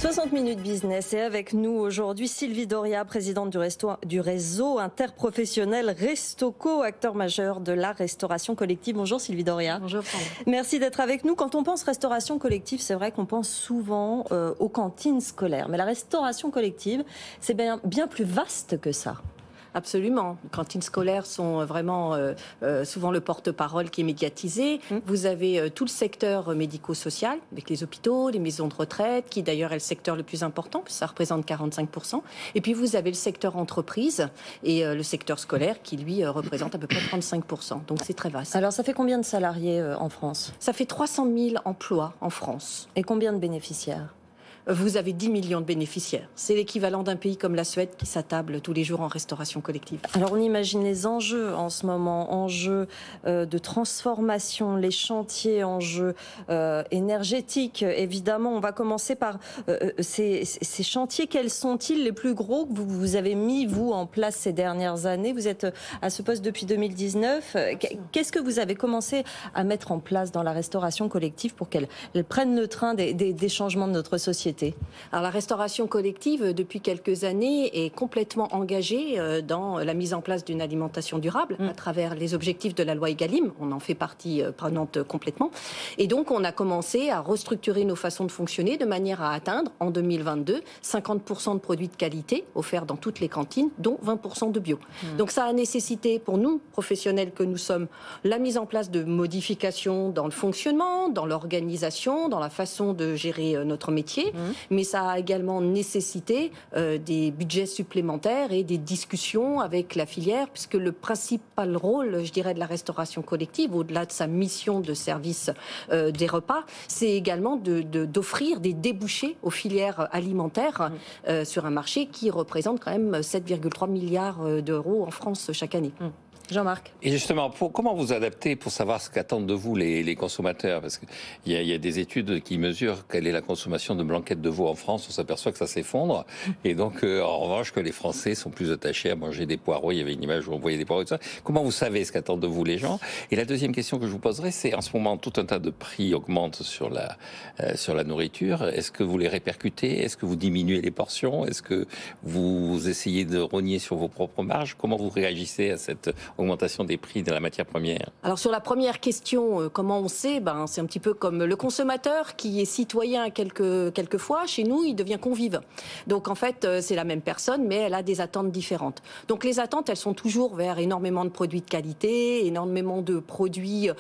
60 minutes business et avec nous aujourd'hui Sylvie Doria, présidente du réseau interprofessionnel Restauco, acteur majeur de la restauration collective. Bonjour Sylvie Doria. Bonjour Sandra. Merci d'être avec nous. Quand on pense restauration collective, c'est vrai qu'on pense souvent aux cantines scolaires. Mais la restauration collective, c'est bien plus vaste que ça. Absolument. Les cantines scolaires sont vraiment souvent le porte-parole qui est médiatisé. Vous avez tout le secteur médico-social, avec les hôpitaux, les maisons de retraite, qui d'ailleurs est le secteur le plus important, ça représente 45%. Et puis vous avez le secteur entreprise et le secteur scolaire qui, lui, représente à peu près 35%. Donc c'est très vaste. Alors ça fait combien de salariés en France ? Ça fait 300 000 emplois en France. Et combien de bénéficiaires ? Vous avez 10 millions de bénéficiaires. C'est l'équivalent d'un pays comme la Suède qui s'attable tous les jours en restauration collective. Alors on imagine les enjeux en ce moment, enjeux de transformation, les chantiers, enjeux énergétiques. Évidemment, on va commencer par ces chantiers. Quels sont-ils les plus gros que vous avez mis, vous, en place ces dernières années ? Vous êtes à ce poste depuis 2019. Qu'est-ce que vous avez commencé à mettre en place dans la restauration collective pour qu'elle prenne le train des changements de notre société ? Alors la restauration collective, depuis quelques années, est complètement engagée dans la mise en place d'une alimentation durable à travers les objectifs de la loi Egalim. On en fait partie prenante complètement. Et donc, on a commencé à restructurer nos façons de fonctionner de manière à atteindre, en 2022, 50% de produits de qualité offerts dans toutes les cantines, dont 20% de bio. Donc, ça a nécessité, pour nous, professionnels que nous sommes, la mise en place de modifications dans le fonctionnement, dans l'organisation, dans la façon de gérer notre métier. Mais ça a également nécessité des budgets supplémentaires et des discussions avec la filière, puisque le principal rôle, je dirais, de la restauration collective, au-delà de sa mission de service des repas, c'est également d'offrir des débouchés aux filières alimentaires sur un marché qui représente quand même 7,3 milliards d'euros en France chaque année. Jean-Marc. Et justement, comment vous adapter pour savoir ce qu'attendent de vous les consommateurs ? Parce qu'il y a des études qui mesurent quelle est la consommation de blanquettes de veau en France. On s'aperçoit que ça s'effondre. Et donc, en revanche, que les Français sont plus attachés à manger des poireaux. Il y avait une image où on voyait des poireaux et tout ça. Comment vous savez ce qu'attendent de vous les gens ? Et la deuxième question que je vous poserai, c'est en ce moment, tout un tas de prix augmentent sur la nourriture. Est-ce que vous les répercutez ? Est-ce que vous diminuez les portions ? Est-ce que vous essayez de rogner sur vos propres marges ? Comment vous réagissez à cette augmentation des prix de la matière première? Alors sur la première question, comment on sait ? C'est un petit peu comme le consommateur qui est citoyen quelquefois. Chez nous, il devient convive. Donc en fait, c'est la même personne, mais elle a des attentes différentes. Donc les attentes, elles sont toujours vers énormément de produits de qualité, énormément de produits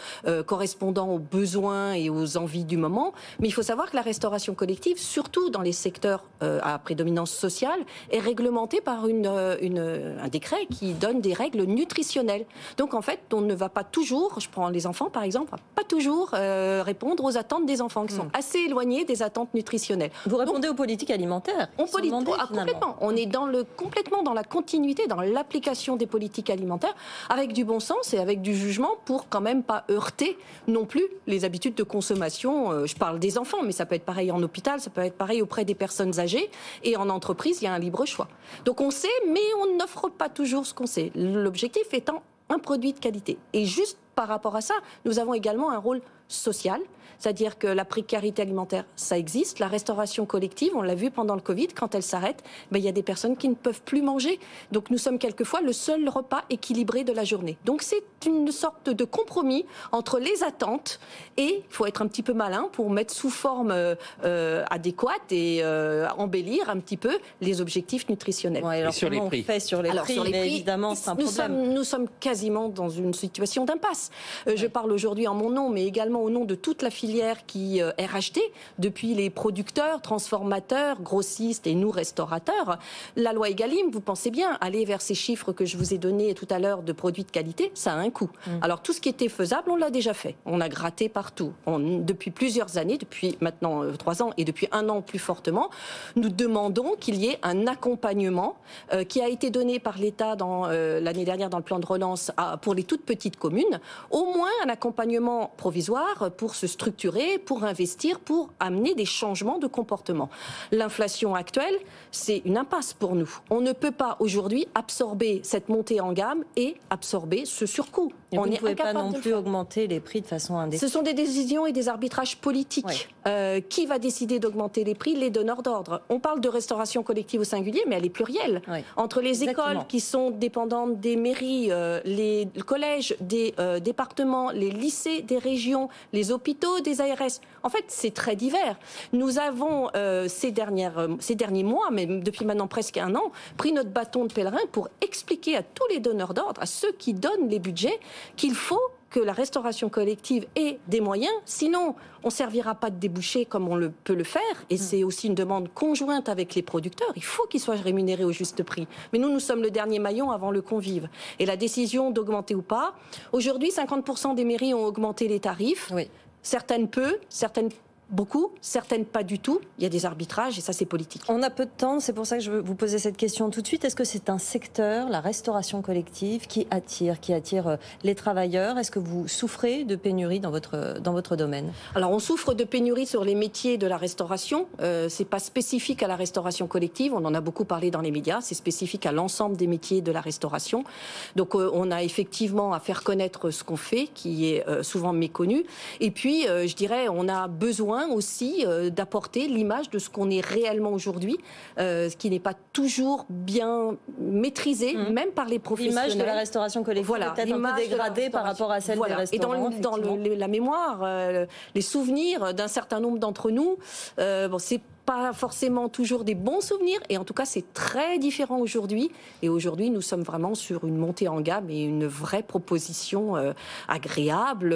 correspondant aux besoins et aux envies du moment. Mais il faut savoir que la restauration collective, surtout dans les secteurs à prédominance sociale, est réglementée par un décret qui donne des règles nutritionnelles. Donc en fait, on ne va pas toujours, je prends les enfants par exemple, pas toujours répondre aux attentes des enfants qui sont assez éloignées des attentes nutritionnelles. Vous répondez aux politiques alimentaires. Complètement. On est complètement dans la continuité, dans l'application des politiques alimentaires, avec du bon sens et avec du jugement pour quand même pas heurter non plus les habitudes de consommation. Je parle des enfants, mais ça peut être pareil en hôpital, ça peut être pareil auprès des personnes âgées. Et en entreprise, il y a un libre choix. Donc on sait, mais on n'offre pas toujours ce qu'on sait. L'objectif étant un produit de qualité. Et juste par rapport à ça, nous avons également un rôle social, c'est-à-dire que la précarité alimentaire, ça existe. La restauration collective, on l'a vu pendant le Covid, quand elle s'arrête, il y a des personnes qui ne peuvent plus manger. Donc nous sommes quelquefois le seul repas équilibré de la journée. Donc c'est une sorte de compromis entre les attentes et il faut être un petit peu malin pour mettre sous forme adéquate et embellir un petit peu les objectifs nutritionnels. Ouais, alors, et sur les prix. On fait sur les prix, évidemment, c'est un problème. Nous sommes quasiment dans une situation d'impasse. Je parle aujourd'hui en mon nom, mais également au nom de toute la filière qui est rachetée, depuis les producteurs, transformateurs, grossistes et nous, restaurateurs. La loi Egalim, vous pensez bien, aller vers ces chiffres que je vous ai donnés tout à l'heure de produits de qualité, ça a un coût. Alors tout ce qui était faisable, on l'a déjà fait. On a gratté partout. Depuis plusieurs années, depuis maintenant 3 ans et depuis 1 an plus fortement, nous demandons qu'il y ait un accompagnement qui a été donné par l'État l'année dernière dans le plan de relance pour les toutes petites communes, au moins un accompagnement provisoire pouvoir pour se structurer, pour investir, pour amener des changements de comportement. L'inflation actuelle, c'est une impasse pour nous. On ne peut pas aujourd'hui absorber cette montée en gamme et absorber ce surcoût. On ne pouvez pas non plus augmenter les prix de façon indécente. Ce sont des décisions et des arbitrages politiques. Oui. Qui va décider d'augmenter les prix? Les donneurs d'ordre. On parle de restauration collective au singulier, mais elle est plurielle. Oui. Entre les écoles qui sont dépendantes des mairies, les collèges des départements, les lycées des régions, les hôpitaux des ARS. En fait, c'est très divers. Nous avons, ces derniers mois, mais depuis maintenant presque un an, pris notre bâton de pèlerin pour expliquer à tous les donneurs d'ordre, à ceux qui donnent les budgets, qu'il faut que la restauration collective ait des moyens, sinon on ne servira pas de débouché comme on peut le faire, et c'est aussi une demande conjointe avec les producteurs, il faut qu'ils soient rémunérés au juste prix. Mais nous sommes le dernier maillon avant le convive. Et la décision d'augmenter ou pas, aujourd'hui 50% des mairies ont augmenté les tarifs, oui. Certaines peu, certaines beaucoup, certaines pas du tout. Il y a des arbitrages et ça, c'est politique. On a peu de temps, c'est pour ça que je veux vous poser cette question tout de suite. Est-ce que c'est un secteur, la restauration collective, qui attire les travailleurs? Est-ce que vous souffrez de pénurie dans votre domaine? Alors, on souffre de pénurie sur les métiers de la restauration. C'est pas spécifique à la restauration collective. On en a beaucoup parlé dans les médias. C'est spécifique à l'ensemble des métiers de la restauration. Donc, on a effectivement à faire connaître ce qu'on fait, qui est souvent méconnu. Et puis, je dirais, on a besoin aussi d'apporter l'image de ce qu'on est réellement aujourd'hui, ce qui n'est pas toujours bien maîtrisé, même par les professionnels. L'image de la restauration collective est peut-être un peu dégradée par rapport à celle des restaurants. Et dans la mémoire, les souvenirs d'un certain nombre d'entre nous, c'est pas forcément toujours des bons souvenirs, et en tout cas c'est très différent aujourd'hui. Et aujourd'hui nous sommes vraiment sur une montée en gamme et une vraie proposition agréable.